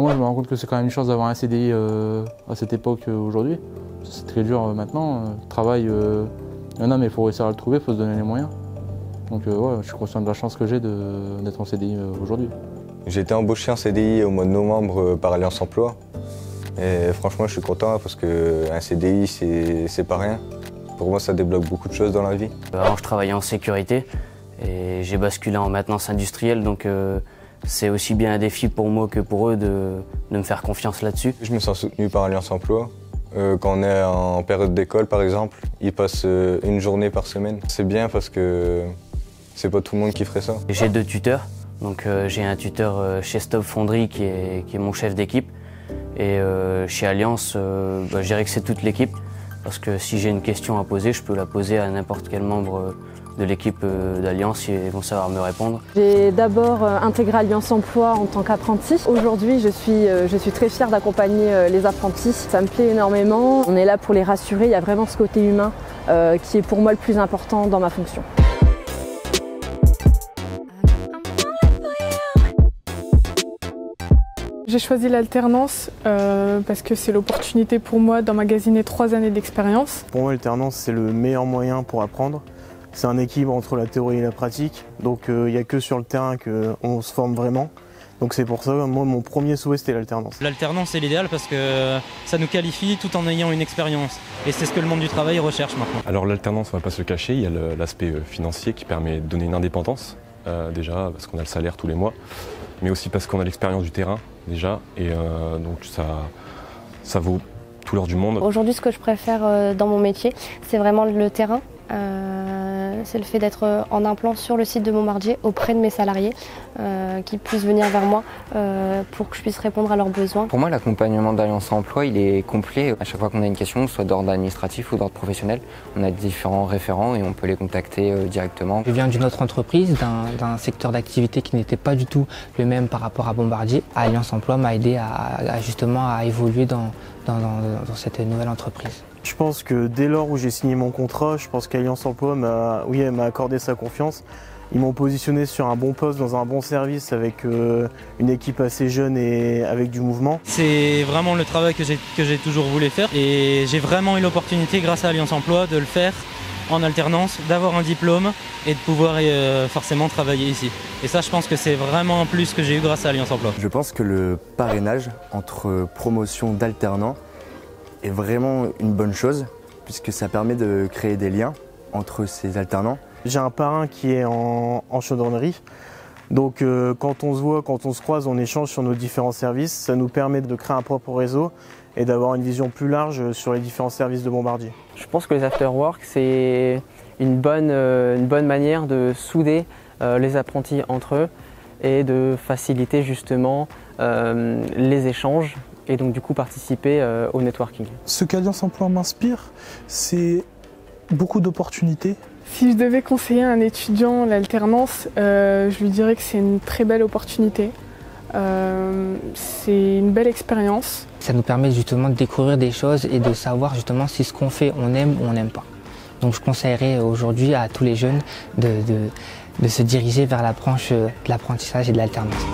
moi, je me rends compte que c'est quand même une chance d'avoir un CDI à cette époque aujourd'hui. C'est très dur maintenant. Le travail, il y en a, mais il faut réussir à le trouver, il faut se donner les moyens. Donc ouais, je suis conscient de la chance que j'ai d'être en CDI aujourd'hui. J'ai été embauché en CDI au mois de novembre par Alliance Emploi. Et franchement, je suis content parce qu'un CDI, c'est pas rien. Pour moi, ça débloque beaucoup de choses dans la vie. Avant, je travaillais en sécurité et j'ai basculé en maintenance industrielle. Donc c'est aussi bien un défi pour moi que pour eux de me faire confiance là-dessus. Je me sens soutenu par Alliance Emploi. Quand on est en période d'école, par exemple, ils passent une journée par semaine. C'est bien parce que c'est pas tout le monde qui ferait ça. J'ai 2 tuteurs. Donc j'ai un tuteur chez Stop Fonderie qui est mon chef d'équipe. Et chez Alliance, je dirais que c'est toute l'équipe. Parce que si j'ai une question à poser, je peux la poser à n'importe quel membre de l'équipe d'Alliance, ils vont savoir me répondre. J'ai d'abord intégré Alliance Emploi en tant qu'apprenti. Aujourd'hui, je suis très fière d'accompagner les apprentis. Ça me plaît énormément. On est là pour les rassurer. Il y a vraiment ce côté humain qui est pour moi le plus important dans ma fonction. J'ai choisi l'alternance parce que c'est l'opportunité pour moi d'emmagasiner 3 années d'expérience. Pour moi, l'alternance, c'est le meilleur moyen pour apprendre. C'est un équilibre entre la théorie et la pratique. Donc il n'y a que sur le terrain qu'on se forme vraiment. Donc c'est pour ça, moi, mon premier souhait, c'était l'alternance. L'alternance, c'est l'idéal parce que ça nous qualifie tout en ayant une expérience. Et c'est ce que le monde du travail recherche maintenant. Alors l'alternance, on ne va pas se le cacher, il y a l'aspect financier qui permet de donner une indépendance. Déjà, parce qu'on a le salaire tous les mois, mais aussi parce qu'on a l'expérience du terrain, déjà. Et donc ça vaut tout l'or du monde. Aujourd'hui, ce que je préfère dans mon métier, c'est vraiment le terrain. C'est le fait d'être en implant sur le site de Montbardier auprès de mes salariés qui puissent venir vers moi pour que je puisse répondre à leurs besoins. Pour moi, l'accompagnement d'Alliance Emploi, il est complet. À chaque fois qu'on a une question, soit d'ordre administratif ou d'ordre professionnel, on a différents référents et on peut les contacter directement. Je viens d'une autre entreprise, d'un secteur d'activité qui n'était pas du tout le même par rapport à Bombardier. Alliance Emploi m'a aidé justement à évoluer dans cette nouvelle entreprise. Je pense que dès lors où j'ai signé mon contrat, je pense qu'Alliance Emploi m'a accordé sa confiance. Ils m'ont positionné sur un bon poste, dans un bon service, avec une équipe assez jeune et avec du mouvement. C'est vraiment le travail que j'ai toujours voulu faire. Et j'ai vraiment eu l'opportunité, grâce à Alliance Emploi, de le faire en alternance, d'avoir un diplôme et de pouvoir forcément travailler ici. Et ça, je pense que c'est vraiment un plus que j'ai eu grâce à Alliance Emploi. Je pense que le parrainage entre promotion d'alternants est vraiment une bonne chose, puisque ça permet de créer des liens entre ces alternants. J'ai un parrain qui est en chaudronnerie, donc quand on se voit, quand on se croise, on échange sur nos différents services. Ça nous permet de créer un propre réseau et d'avoir une vision plus large sur les différents services de Bombardier. Je pense que les after-work, c'est une bonne manière de souder les apprentis entre eux et de faciliter justement les échanges et donc du coup participer au networking. Ce qu'Alliance Emploi m'inspire, c'est beaucoup d'opportunités. Si je devais conseiller à un étudiant l'alternance, je lui dirais que c'est une très belle opportunité. C'est une belle expérience. Ça nous permet justement de découvrir des choses et de savoir justement si ce qu'on fait on aime ou on n'aime pas. Donc je conseillerais aujourd'hui à tous les jeunes de se diriger vers la branche de l'apprentissage et de l'alternance.